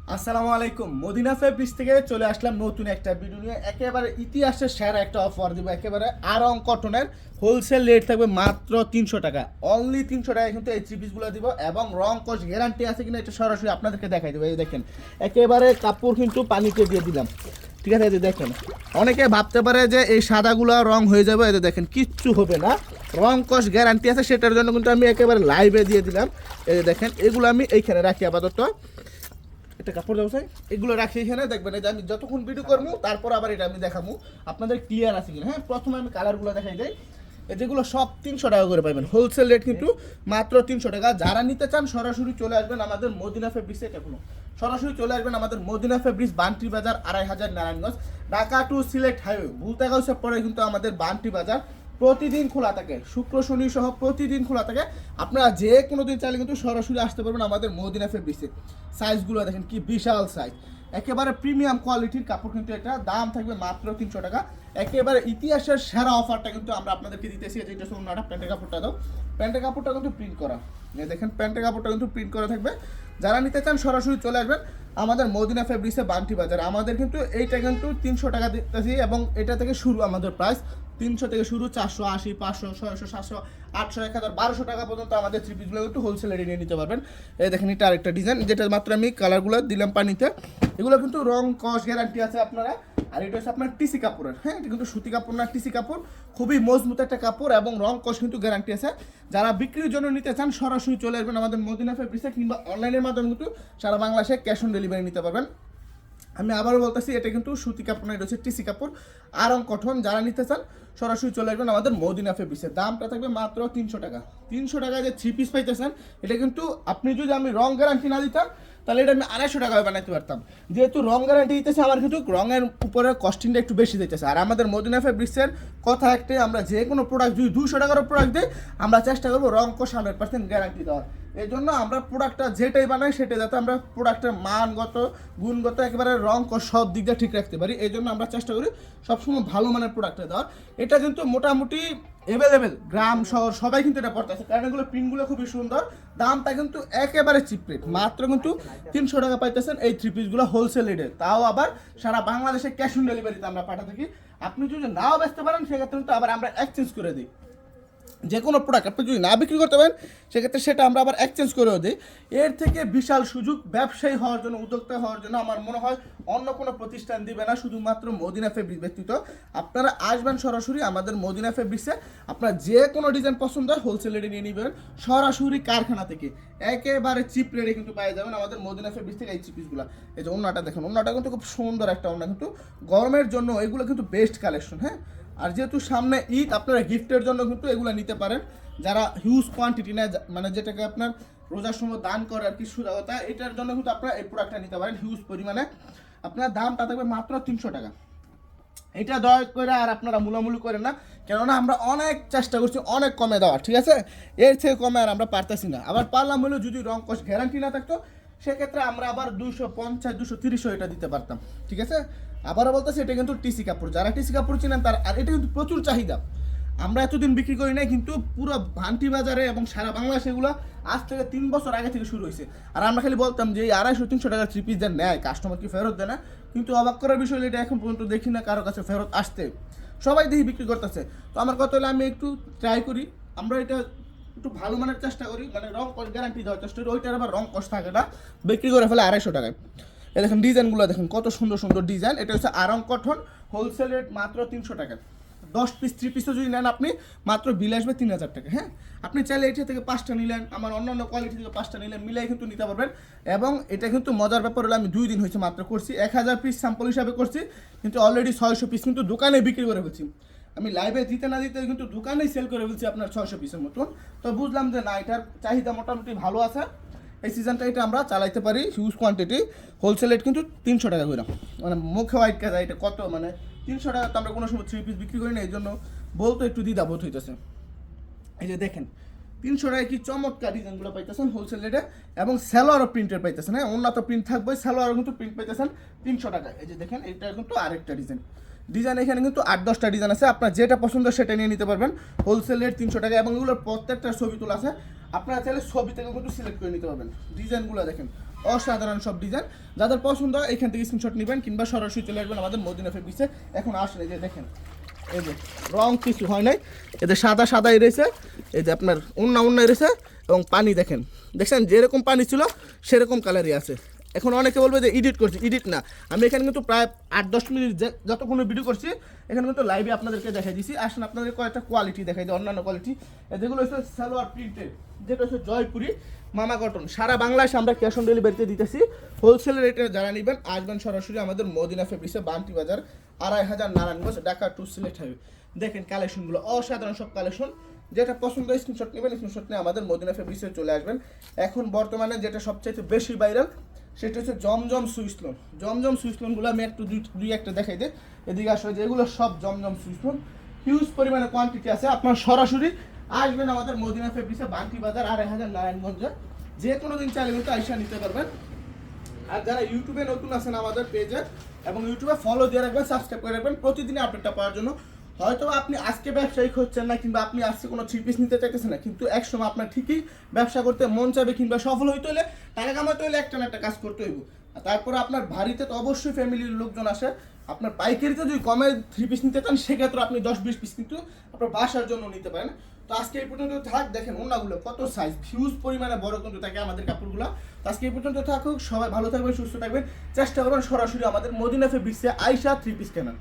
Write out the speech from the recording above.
আসসালামু আলাইকুম। Medina fabrics থেকে চলে আসলাম নতুন একটা ভিডিও নিয়ে। একেবারে ইতিহাসের সেরা একটা অফার দিব। একেবারে আরং কটনের হোলসেল রেট থাকবে মাত্র 300 টাকা। অনলি 300 টাকায় কিন্তু এই থ্রি পিসগুলো দিব এবং রং কস গ্যারান্টি আছে কিনা এটা সরাসরি আপনাদেরকে দেখাই দেবো। এই দেখেন একেবারে কাপড় কিন্তু পানিতে দিয়ে দিলাম, ঠিক আছে? এই যে দেখেন, অনেকে ভাবতে পারে যে এই সাদাগুলো রং হয়ে যাবে, এই যে দেখেন কিচ্ছু হবে না, রং কস গ্যারান্টি আছে। সেটার জন্য কিন্তু আমি একেবারে লাইভে দিয়ে দিলাম। এই যে দেখেন, এগুলো আমি এইখানে রাখি আপাতত, এটা কাপড় ব্যবসায় এগুলো রাখি এখানে। দেখবেন এই যে আমি যতক্ষণ ভিডিও করবো তারপর আবার এটা আমি দেখাবো আপনাদের ক্লিয়ার আছে কিনা। হ্যাঁ, প্রথমে আমি কালারগুলো দেখাই যাই। যেগুলো সব 300 টাকা করে পাবেন, হোলসেল রেট কিন্তু মাত্র 300 টাকা। যারা নিতে চান সরাসরি চলে আসবেন আমাদের মদিনা ফেব্রিক্সে। এগুলো সরাসরি চলে আসবেন আমাদের মদিনা ফেব্রিক্স, বান্টি বাজার 2500 নারায়ণগঞ্জ, ঢাকা টু সিলেট হাইওয়ে ভুলতাগাঁওসের পরে কিন্তু আমাদের বান্টি বাজার প্রতিদিন খোলা থাকে, শুক্র শনি সহ প্রতিদিন খোলা থাকে। আপনারা যে কোনো দিন চাইলে কিন্তু সরাসরি আসতে পারবেন আমাদের মদিনা ফেব্রিক্সে। সাইজগুলো দেখেন কি বিশাল সাইজ, একেবারে প্রিমিয়াম কোয়ালিটির কাপড়। কিন্তু এটা দাম থাকবে মাত্র 300 টাকা। একেবারে ইতিহাসের সেরা অফারটা কিন্তু আমরা আপনাদেরকে দিতেছি। যেটা অন্যটা প্যান্টের কাপড়টা দাও, প্যান্টের কাপড়টা কিন্তু প্রিন্ট করা, দেখেন প্যান্টের কাপড়টা কিন্তু প্রিন্ট করা থাকবে। যারা নিতে চান সরাসরি চলে আসবেন আমাদের মদিনা ফেব্রিক্সে, বান্টি বাজার। আমাদের কিন্তু এইটা কিন্তু 300 টাকা দিতেছি এবং এটা থেকে শুরু আমাদের প্রাইস 300 থেকে শুরু, 480, 500, 600, 700, 800, 1000, 1200 টাকা পর্যন্ত আমাদের থ্রি পিসগুলো একটু হোলসেল রেটে নিয়ে নিতে পারবেন। এই দেখেন, এটা আরেকটা ডিজাইন, যেটা মাত্র আমি কালারগুলো দিলাম পানিতে। এগুলো কিন্তু রং কস গ্যারান্টি আছে আপনারা। আর এটা হচ্ছে আপনার টিসি কাপড়ের, হ্যাঁ, এটা কিন্তু সুতি কাপড় না, টিসি কাপড়, খুবই মজবুত একটা কাপড় এবং রং কস কিন্তু গ্যারান্টি আছে। যারা বিক্রির জন্য নিতে চান সরাসরি চলে আসবেন আমাদের মদিনা ফেব্রিক্সে, কিংবা অনলাইনের মাধ্যমে কিন্তু সারা বাংলাদেশে ক্যাশ অন ডেলিভারি নিতে পারবেন। আমি আবারও বলতেছি, এটা কিন্তু সুতি কাপড় না, এটা হচ্ছে টিসি কাপড়, আরং কটন। যারা নিতে চান সরাসরি চলে আসবেন আমাদের মদিনা ফেব্রিক্সের। দামটা থাকবে মাত্র 300 টাকা। 300 টাকায় যে থ্রি পিস পাইতেছেন, এটা কিন্তু আপনি যদি আমি রং গ্যারান্টি না দিতাম তাহলে এটা আমি 250 টাকায় বানাইতে পারতাম। যেহেতু রং গ্যারান্টি দিতেছে, আমার কিন্তু রঙের উপরে কস্টিংটা একটু বেশি দিতেছে। আর আমাদের মদিনা ফেব্রিক্সের কথা একটাই, আমরা যে কোনো প্রোডাক্ট যদি 200 টাকারও প্রোডাক্ট দিই, আমরা চেষ্টা করবো রং কষ 100% গ্যারান্টি দেওয়ার। এই জন্য আমরা প্রোডাক্টটা যেটাই বানাই সেটাই যাতে আমরা প্রোডাক্টের মানগত, গুণগত, একেবারে রং কষ সব দিক দিয়ে ঠিক রাখতে পারি। এই জন্য আমরা চেষ্টা করি সবসময় ভালো মানের প্রোডাক্টটা দেওয়ার। এটা কিন্তু মোটামুটি অ্যাভেলেবেল, গ্রাম শহর সবাই কিন্তু এটা পড়তেছে, কারণ এগুলো প্রিন্টগুলো খুবই সুন্দর। দামটা কিন্তু একেবারে চিপ রেট, মাত্র কিন্তু 300 টাকা পাইতেছেন এই থ্রি পিসগুলো হোলসেল রেটে। তাও আবার সারা বাংলাদেশে ক্যাশ অন ডেলিভারিতে আমরা পাঠা থাকি। আপনি যদি নাও বেচতে পারেন সেক্ষেত্রে কিন্তু আবার আমরা এক্সচেঞ্জ করে দিই। যে কোনো প্রোডাক্ট আপনি যদি না বিক্রি করতে পারেন সেক্ষেত্রে সেটা আমরা আবার এক্সচেঞ্জ করেও দিই। এর থেকে বিশাল সুযোগ ব্যবসায়ী হওয়ার জন্য, উদ্যোক্তা হওয়ার জন্য আমার মনে হয় অন্য কোনো প্রতিষ্ঠান দিবে না, শুধুমাত্র মদিনা ফেব্রিক্স ব্যতীত। আপনারা আসবেন সরাসরি আমাদের মদিনা ফেব্রিক্সে, আপনার যে কোনো ডিজাইন পছন্দ হয় হোলসেল রেটে নিয়ে নেবেন সরাসরি কারখানা থেকে। একেবারে চিপ রেটে কিন্তু পেয়ে যাবেন আমাদের মদিনা ফেব্রিক্স থেকে এই থ্রি পিসগুলো। এই যে ওন্নাটা দেখুন, ওন্নাটা কিন্তু খুব সুন্দর একটা ওন্না, কিন্তু গরমের জন্য এগুলো কিন্তু বেস্ট কালেকশন। হ্যাঁ, আর যেহেতু সামনে ঈদ, আপনারা গিফটের জন্য কিন্তু এগুলো নিতে পারেন। যারা হিউজ কোয়ান্টিটি নেয়, মানে যেটাকে আপনার রোজার সময় দান করে আর কি সুদাগতা, এটার জন্য কিন্তু আপনারা এই প্রোডাক্টটা নিতে পারেন হিউজ পরিমাণে। আপনার দামটা থাকবে মাত্র 300 টাকা। এটা দয়া করে আর আপনারা মূলামূলি করেন না, কেননা আমরা অনেক চেষ্টা করছি অনেক কমে দেওয়ার, ঠিক আছে? এর থেকে কমে আর আমরা পারতেছি না। আবার পারলাম হলেও যদি রং কস গ্যারান্টি না থাকতো সেক্ষেত্রে আমরা আবার 250, 230 এটা দিতে পারতাম, ঠিক আছে? আবারও বলতেছি, এটা কিন্তু টিসি কাপড়, যারা টিসি কাপড় চিনেন তার, আর এটা কিন্তু প্রচুর চাহিদা। আমরা এতদিন বিক্রি করি নাই, কিন্তু পুরো ভান্টি বাজারে এবং সারা বাংলাদেশ এগুলো আজ থেকে 3 বছর আগে থেকে শুরু হয়েছে। আর আমরা খালি বলতাম যে এই 250-300 টাকার থ্রি পিস দেন নেয়, কাস্টমার কি ফেরত দেয় না? কিন্তু অবাক করার বিষয় এটা এখন পর্যন্ত দেখি না কারো কাছে ফেরত আসতে, সবাই দেখি বিক্রি করতেছে। তো আমার কথা হলো আমি একটু ট্রাই করি, আমরা এটা একটু ভালো মানের চেষ্টা করি, মানে রং কস গ্যারান্টি দেওয়ার চেষ্টা করি। ওইটার আবার রং কস থাকে না, বিক্রি করে ফেলে 250 টাকায়। এই দেখেন ডিজাইনগুলো দেখেন কত সুন্দর সুন্দর ডিজাইন। এটা হচ্ছে আরং কটন, হোলসেল রেট মাত্র 300 টাকা। 10 পিস, 3 পিসও যদি নেন আপনি মাত্র বিল আসবে 3000 টাকা। হ্যাঁ, আপনি চাইলে এটা থেকে 5টা নিলেন, আমার অন্যান্য কোয়ালিটি থেকে 5টা নিলেন, মিলাই কিন্তু নিতে পারবেন। এবং এটা কিন্তু মজার ব্যাপার হলো, আমি 2 দিন হয়েছে মাত্র করছি, 1000 পিস স্যাম্পল হিসাবে করছি, কিন্তু অলরেডি 600 পিস কিন্তু দোকানে বিক্রি করে ফেলছি। আমি লাইভে দিতে না দিতে কিন্তু দোকানেই সেল করে ফেলছি আপনার 600 পিসের মতন। তো বুঝলাম যে না, এটার চাহিদা মোটামুটি ভালো আছে, এই সিজনটা এটা আমরা চালাইতে পারি হিউজ কোয়ান্টিটি। হোলসেল রেট কিন্তু 300 টাকা করে, মানে মুখে হোয়াইট কাজ, এটা কত মানে 300 টাকা তো আমরা কোনো সময় থ্রি পিস বিক্রি করি না, এই জন্য বলতো একটু দ্বিধাবোধ হইতেছে। এই যে দেখেন 300 টাকায় কি চমৎকার ডিজাইনগুলো পাইতেছেন হোলসেল রেটে, এবং স্যালোয়ারও প্রিন্টের পাইতেছেন। হ্যাঁ, অন্য তো প্রিন্ট থাকবে, স্যালোয়ারও কিন্তু প্রিন্ট পাইতেছেন 300 টাকায়। এই যে দেখেন, এটা কিন্তু আরেকটা ডিজাইন এখানে কিন্তু 8-10টা ডিজাইন আছে, আপনার যেটা পছন্দ সেটা নিয়ে নিতে পারবেন। হোলসেল রেট 300 টাকা, এবং এগুলোর প্রত্যেকটা ছবি তোলা আছে, আপনারা চাইলে ছবি থেকে কিন্তু সিলেক্ট করে নিতে পারবেন। ডিজাইনগুলো দেখেন অসাধারণ সব ডিজাইন। যাদের পছন্দ হয় এখান থেকে স্ক্রিনশট নেবেন কিংবা সরাসরি চলে আসবেন আমাদের মদিনা ফেব্রিক্সে। এখন আসলে যে দেখেন এই যে রং কিছু হয় নাই, এতে সাদা সাদাই রয়েছে, এই যে আপনার অন্য রয়েছে এবং পানি দেখছেন যেরকম পানি ছিল সেরকম কালারই আছে। এখন অনেকে বলবে যে এডিট করছি, এডিট না, আমি এখানে কিন্তু প্রায় 8-10 মিনিট যতক্ষণ ভিডিও করছি এখানে কিন্তু লাইভে আপনাদেরকে দেখাই দিছি। আসলে আপনাদের কয়েকটা কোয়ালিটি দেখাই দিই, অন্যান্য কোয়ালিটি যেগুলো হচ্ছে সালোয়ার প্রিন্টেড, যেটা হচ্ছে জয়পুরি মামা কটন। সারা বাংলাদেশে আমরা ক্যাশ অন ডেলিভারিতে দিতেছি। হোলসেল রেটে যারা নেবেন আসবেন সরাসরি আমাদের মদিনা ফেব্রিক্সে, বান্টি বাজার, 2500 নারায়ণগঞ্জ, ঢাকা টু সিলেট হাইওয়ে। দেখেন কালেকশনগুলো অসাধারণ সব কালেকশন। যেটা পছন্দ হয় স্ক্রিনশট নেবেন, স্ক্রিনশট নিয়ে আমাদের মদিনা ফেব্রিক্সে চলে আসবেন। এখন বর্তমানে যেটা সবচাইতে বেশি ভাইরাল সেটা হচ্ছে জমজম সুইসলোন। জমজম সুইসলোনগুলো আমি একটু দুই একটা দেখাই দিই, এদিকে আসলে যেগুলো সব জমজম সুইসলোন, হিউজ পরিমাণে কোয়ান্টিটি আছে। আপনার সরাসরি আসবেন আমাদের মদিনা ফেব্রিক্সে, বান্টি বাজার, 2500 নারায়ণগঞ্জে। যে কোনো দিন চাইলে কিন্তু আইসা নিতে পারবেন। আর যারা ইউটিউবে নতুন আছেন আমাদের পেজে এবং ইউটিউবে ফলো দিয়ে রাখবেন, সাবস্ক্রাইব করে রাখবেন প্রতিদিনই আপডেটটা পাওয়ার জন্য। হয়তো আপনি আজকে ব্যবসায়িক হচ্ছেন না কিংবা আপনি আজকে কোনো থ্রি পিস নিতে চাইতেছেন না, কিন্তু একসময় আপনার ঠিকই ব্যবসা করতে মন চাইবে কিংবা সফল হইতে হলে, টাকা কামাতে হলে একটা না একটা কাজ করতে হইব। আর তারপরে আপনার বাড়িতে তো অবশ্যই ফ্যামিলির লোকজন আসে। আপনার পাইকারিতে যদি কমে থ্রি পিস নিতে চান সেক্ষেত্রে আপনি 10-20 পিস কিন্তু আপনার বাসার জন্য নিতে পারেন। তো আজকে এই পর্যন্ত থাক। দেখেন ওনাগুলো কত সাইজ, হিউজ পরিমাণে বড় কিন্তু থাকে আমাদের কাপড়গুলো। তো আজকে এই পর্যন্ত থাকুক, সবাই ভালো থাকবেন, সুস্থ থাকবেন, চেষ্টা করবেন সরাসরি আমাদের মদিনা ফেব্রিক্সে আইসা থ্রি পিস কেনার।